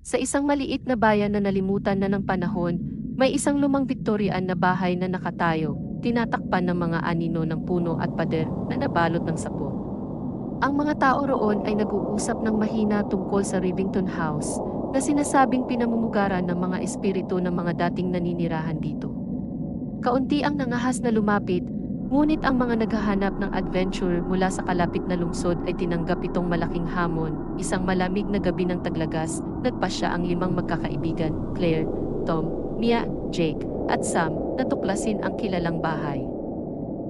Sa isang maliit na bayan na nalimutan na ng panahon, may isang lumang Victorian na bahay na nakatayo, tinatakpan ng mga anino ng puno at pader na nabalot ng sapot. Ang mga tao roon ay nag-uusap ng mahina tungkol sa Rivington House, na sinasabing pinamumugaran ng mga espiritu ng mga dating naninirahan dito. Kaunti ang nangahas na lumapit, ngunit ang mga naghahanap ng adventure mula sa kalapit na lungsod ay tinanggap itong malaking hamon. Isang malamig na gabi ng taglagas, nagpasya ang limang magkakaibigan, Claire, Tom, Mia, Jake, at Sam, na tuklasin ang kilalang bahay.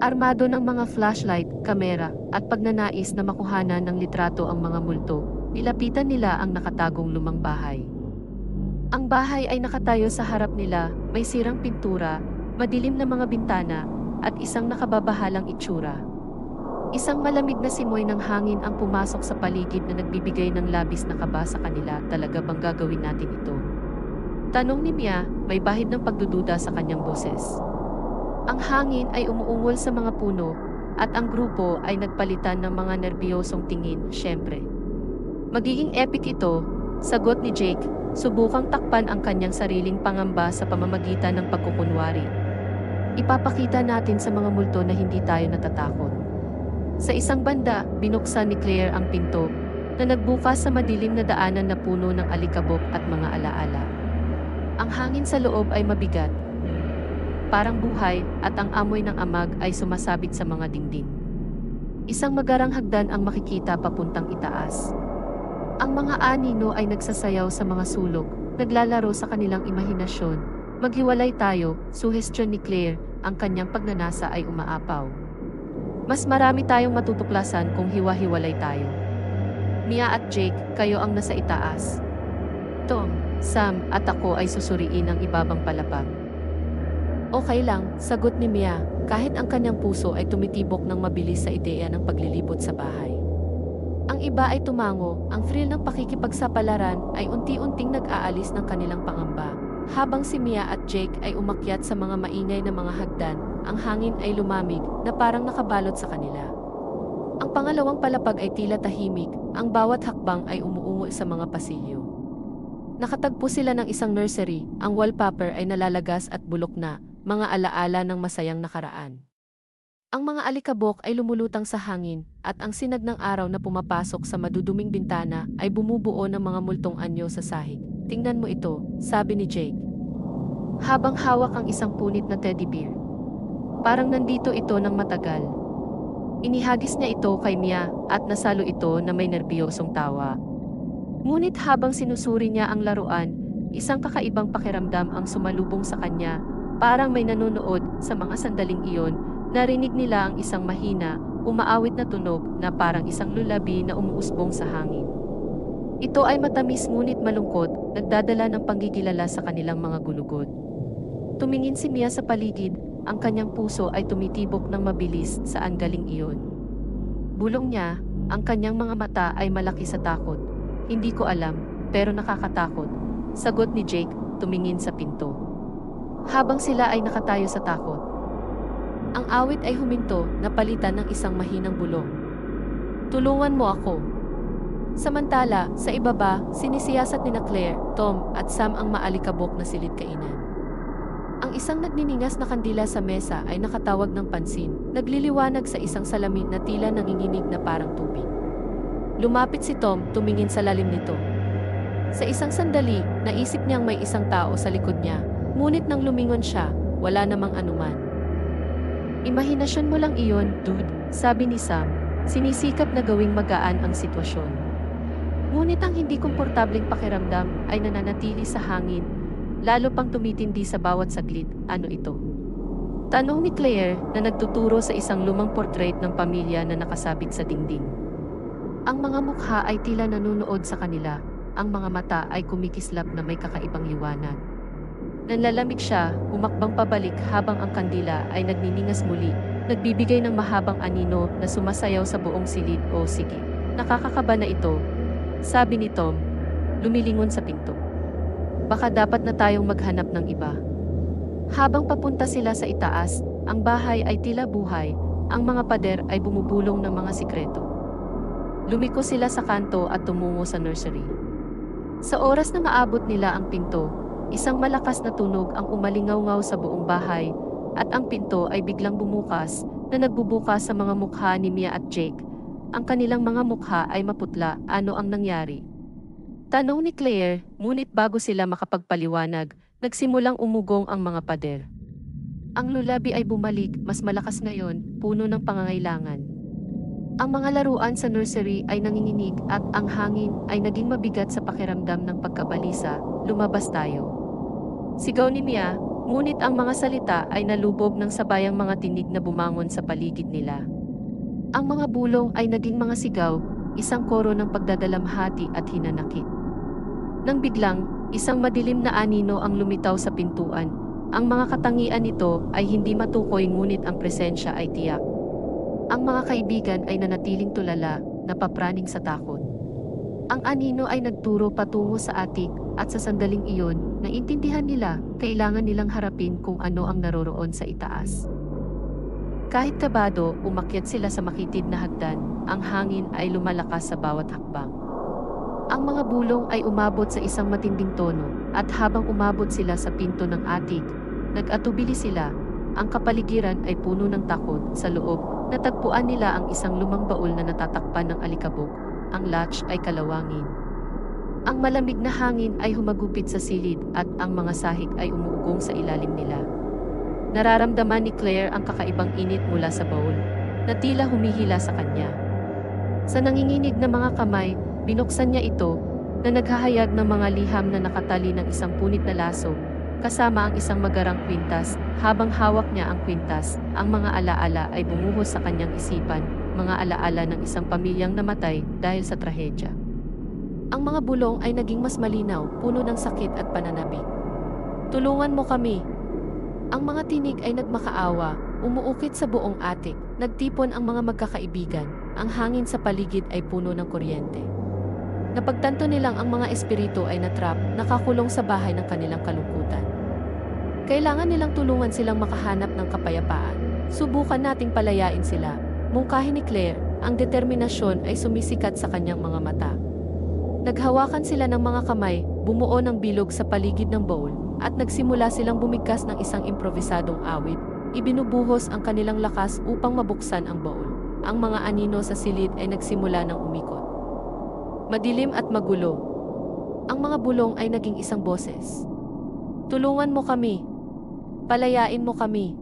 Armado ng mga flashlight, kamera, at pagnanais na makuhanan ng litrato ang mga multo, nilapitan nila ang nakatagong lumang bahay. Ang bahay ay nakatayo sa harap nila, may sirang pintura, madilim na mga bintana, at isang nakababahalang itsura. Isang malamig na simoy ng hangin ang pumasok sa paligid na nagbibigay ng labis na kaba sa kanila. Talaga bang gagawin natin ito? Tanong ni Mia, may bahid ng pagdududa sa kanyang boses. Ang hangin ay umuungol sa mga puno, at ang grupo ay nagpalitan ng mga nerbiyosong tingin, syempre. Magiging epic ito, sagot ni Jake, subukang takpan ang kanyang sariling pangamba sa pamamagitan ng pagkukunwari. Ipapakita natin sa mga multo na hindi tayo natatakot. Sa isang banda, binuksan ni Claire ang pinto, na nagbukas sa madilim na daanan na puno ng alikabok at mga alaala. Ang hangin sa loob ay mabigat, parang buhay, at ang amoy ng amag ay sumasabit sa mga dingding. Isang magarang hagdan ang makikita papuntang itaas. Ang mga anino ay nagsasayaw sa mga sulok, naglalaro sa kanilang imahinasyon. Maghiwalay tayo, suhestyon ni Claire, ang kanyang pagnanasa ay umaapaw. Mas marami tayong matutuklasan kung hiwa-hiwalay tayo. Mia at Jake, kayo ang nasa itaas. Tom, Sam, at ako ay susuriin ang ibabang palapag. Okay lang, sagot ni Mia, kahit ang kanyang puso ay tumitibok ng mabilis sa ideya ng paglilibot sa bahay. Ang iba ay tumango, ang thrill ng pakikipagsapalaran ay unti-unting nag-aalis ng kanilang pangamba. Habang si Mia at Jake ay umakyat sa mga maingay na mga hagdan, ang hangin ay lumamig na parang nakabalot sa kanila. Ang pangalawang palapag ay tila tahimik, ang bawat hakbang ay umuungo sa mga pasilyo. Nakatagpo sila ng isang nursery, ang wallpaper ay nalalagas at bulok na, mga alaala ng masayang nakaraan. Ang mga alikabok ay lumulutang sa hangin, at ang sinag ng araw na pumapasok sa maduduming bintana ay bumubuo ng mga multong anyo sa sahig. Tingnan mo ito, sabi ni Jake, habang hawak ang isang punit na teddy bear. Parang nandito ito ng matagal. Inihagis niya ito kay Mia, at nasalo ito na may nerbiyosong tawa. Ngunit habang sinusuri niya ang laruan, isang kakaibang pakiramdam ang sumalubong sa kanya. Parang may nanonood. Sa mga sandaling iyon, narinig nila ang isang mahina, umaawit na tunog na parang isang lulabi na umuusbong sa hangin. Ito ay matamis ngunit malungkot, nagdadala ng panggigilala sa kanilang mga gulugod. Tumingin si Mia sa paligid, ang kanyang puso ay tumitibok ng mabilis. Saan galing iyon? Bulong niya, ang kanyang mga mata ay malaki sa takot. Hindi ko alam, pero nakakatakot, sagot ni Jake, tumingin sa pinto. Habang sila ay nakatayo sa takot, ang awit ay huminto, napalitan ng isang mahinang bulong. Tulungan mo ako. Samantala, sa ibaba, sinisiyasat ni Claire, Tom, at Sam ang maalikabok na silid-kainan. Ang isang nagniningas na kandila sa mesa ay nakatawag ng pansin, nagliliwanag sa isang salamin na tila nanginginig na parang tubig. Lumapit si Tom, tumingin sa lalim nito. Sa isang sandali, naisip niyang may isang tao sa likod niya, ngunit nang lumingon siya, wala namang anuman. Imahinasyon mo lang iyon, dude, sabi ni Sam, sinisikap na gawing magaan ang sitwasyon. Ngunit ang hindi komportabling pakiramdam ay nananatili sa hangin, lalo pang tumitindi sa bawat saglit. Ano ito? Tanong ni Claire na nagtuturo sa isang lumang portrait ng pamilya na nakasabit sa dingding. Ang mga mukha ay tila nanunood sa kanila, ang mga mata ay kumikislap na may kakaibang liwanag. Nanlalamig siya, umakbang pabalik habang ang kandila ay nagniningas muli, nagbibigay ng mahabang anino na sumasayaw sa buong silid. O sige, nakakakaba na ito, sabi ni Tom, lumilingon sa pinto. Baka dapat na tayong maghanap ng iba. Habang papunta sila sa itaas, ang bahay ay tila buhay, ang mga pader ay bumubulong ng mga sikreto. Lumiko sila sa kanto at tumungo sa nursery. Sa oras na maabot nila ang pinto, isang malakas na tunog ang umalingaw-ngaw sa buong bahay, at ang pinto ay biglang bumukas, na nagbubukas sa mga mukha ni Mia at Jake. Ang kanilang mga mukha ay maputla. Ano ang nangyari? Tanong ni Claire, ngunit bago sila makapagpaliwanag, nagsimulang umugong ang mga pader. Ang lulabi ay bumalik, mas malakas ngayon, puno ng pangangailangan. Ang mga laruan sa nursery ay nanginginig at ang hangin ay naging mabigat sa pakiramdam ng pagkabalisa. Lumabas tayo. Sigaw ni Mia, ngunit ang mga salita ay nalubog ng sabayang mga tinig na bumangon sa paligid nila. Ang mga bulong ay naging mga sigaw, isang koro ng pagdadalamhati at hinanakit. Nang biglang, isang madilim na anino ang lumitaw sa pintuan. Ang mga katangian nito ay hindi matukoy ngunit ang presensya ay tiyak. Ang mga kaibigan ay nanatiling tulala, napapraning sa takot. Ang anino ay nagturo patungo sa atik at sa sandaling iyon, naintindihan nila, kailangan nilang harapin kung ano ang naroroon sa itaas. Kahit kabado, umakyat sila sa makitid na hagdan, ang hangin ay lumalakas sa bawat hakbang. Ang mga bulong ay umabot sa isang matinding tono, at habang umabot sila sa pinto ng atik, nag-atubili sila. Ang kapaligiran ay puno ng takot. Sa loob, natagpuan nila ang isang lumang baul na natatakpan ng alikabok. Ang latch ay kalawangin. Ang malamig na hangin ay humagupit sa silid at ang mga sahig ay umuugong sa ilalim nila. Nararamdaman ni Claire ang kakaibang init mula sa baul, na tila humihila sa kanya. Sa nanginginig na mga kamay, binuksan niya ito, na naghahayag ng mga liham na nakatali ng isang punit na laso, kasama ang isang magarang kwintas. Habang hawak niya ang kwintas, ang mga alaala ay bumuhos sa kanyang isipan, mga alaala ng isang pamilyang namatay dahil sa trahedya. Ang mga bulong ay naging mas malinaw, puno ng sakit at pananabik. Tulungan mo kami! Ang mga tinig ay nagmakaawa, umuukit sa buong atik, nagtipon ang mga magkakaibigan, ang hangin sa paligid ay puno ng kuryente. Napagtanto nilang ang mga espiritu ay natrap, nakakulong sa bahay ng kanilang kalungkutan. Kailangan nilang tulungan silang makahanap ng kapayapaan. Subukan nating palayain sila. Mungkahi ni Claire, ang determinasyon ay sumisikat sa kanyang mga mata. Naghawakan sila ng mga kamay, bumuo ng bilog sa paligid ng bowl, at nagsimula silang bumigkas ng isang improvisadong awit. Ibinubuhos ang kanilang lakas upang mabuksan ang bowl. Ang mga anino sa silid ay nagsimula ng umikot. Madilim at magulo. Ang mga bulong ay naging isang boses. Tulungan mo kami. Palayain mo kami.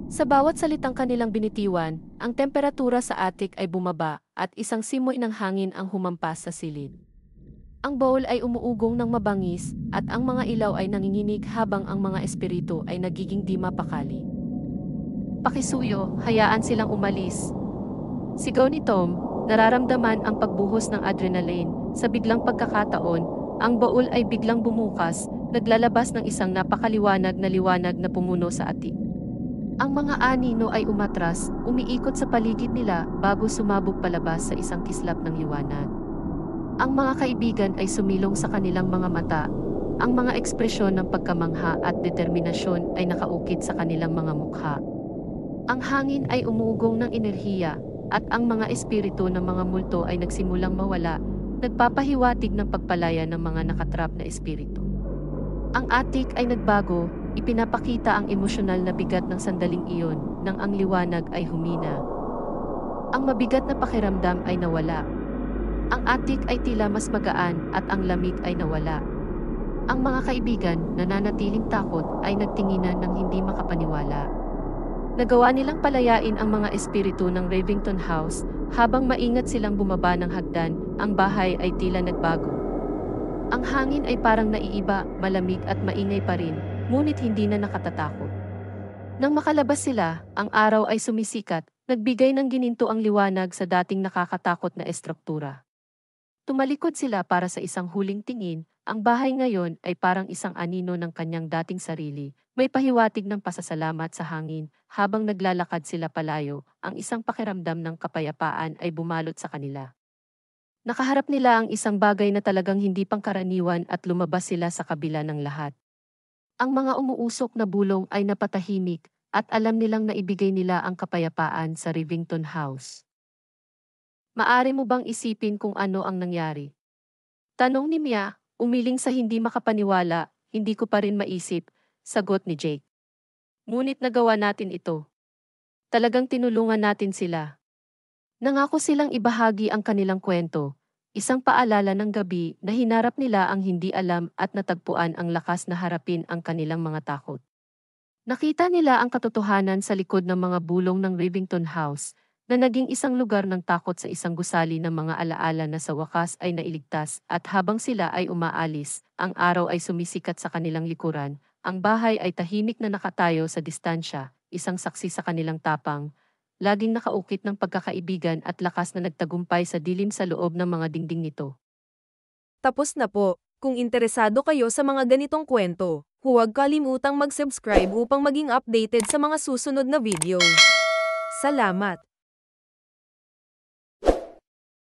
Sa bawat salitang kanilang binitiwan, ang temperatura sa atik ay bumaba at isang simoy ng hangin ang humampas sa silid. Ang bowl ay umuugong ng mabangis at ang mga ilaw ay nanginginig habang ang mga espiritu ay nagiging di mapakali. Pakisuyo, hayaan silang umalis. Sigaw ni Tom, nararamdaman ang pagbuhos ng adrenaline. Sa biglang pagkakataon, ang bowl ay biglang bumukas, naglalabas ng isang napakaliwanag na liwanag na pumuno sa atik. Ang mga anino ay umatras, umiikot sa paligid nila bago sumabog palabas sa isang kislap ng liwanag. Ang mga kaibigan ay sumilong sa kanilang mga mata. Ang mga ekspresyon ng pagkamangha at determinasyon ay nakaukit sa kanilang mga mukha. Ang hangin ay umugong ng enerhiya, at ang mga espiritu ng mga multo ay nagsimulang mawala, nagpapahiwatig ng pagpalaya ng mga nakatrap na espiritu. Ang atik ay nagbago, ipinapakita ang emosyonal na bigat ng sandaling iyon nang ang liwanag ay humina. Ang mabigat na pakiramdam ay nawala. Ang atik ay tila mas magaan at ang lamig ay nawala. Ang mga kaibigan, nananatiling takot, ay nagtinginan ng hindi makapaniwala. Nagawa nilang palayain ang mga espiritu ng Rivington House, habang maingat silang bumaba ng hagdan, ang bahay ay tila nagbago. Ang hangin ay parang naiiba, malamig at maingay pa rin, ngunit hindi na nakatatakot. Nang makalabas sila, ang araw ay sumisikat, nagbigay ng gininto ang liwanag sa dating nakakatakot na estruktura. Tumalikod sila para sa isang huling tingin, ang bahay ngayon ay parang isang anino ng kanyang dating sarili. May pahiwatig ng pasasalamat sa hangin, habang naglalakad sila palayo, ang isang pakiramdam ng kapayapaan ay bumalot sa kanila. Nakaharap nila ang isang bagay na talagang hindi pangkaraniwan at lumabas sila sa kabila ng lahat. Ang mga umuusok na bulong ay napatahimik, at alam nilang naibigay nila ang kapayapaan sa Rivington House. Maari mo bang isipin kung ano ang nangyari? Tanong ni Mia, Umiling sa hindi makapaniwala, hindi ko pa rin maisip, sagot ni Jake. Ngunit nagawa natin ito. Talagang tinulungan natin sila. Nangako silang ibahagi ang kanilang kwento. Isang paalala ng gabi na hinarap nila ang hindi alam at natagpuan ang lakas na harapin ang kanilang mga takot. Nakita nila ang katotohanan sa likod ng mga bulong ng Rivington House, na naging isang lugar ng takot sa isang gusali ng mga alaala na sa wakas ay nailigtas at habang sila ay umaalis, ang araw ay sumisikat sa kanilang likuran, ang bahay ay tahimik na nakatayo sa distansya, isang saksi sa kanilang tapang, laging nakaukit ng pagkakaibigan at lakas na nagtagumpay sa dilim sa loob ng mga dingding nito. Tapos na po. Kung interesado kayo sa mga ganitong kwento, huwag kalimutang mag-subscribe upang maging updated sa mga susunod na video. Salamat!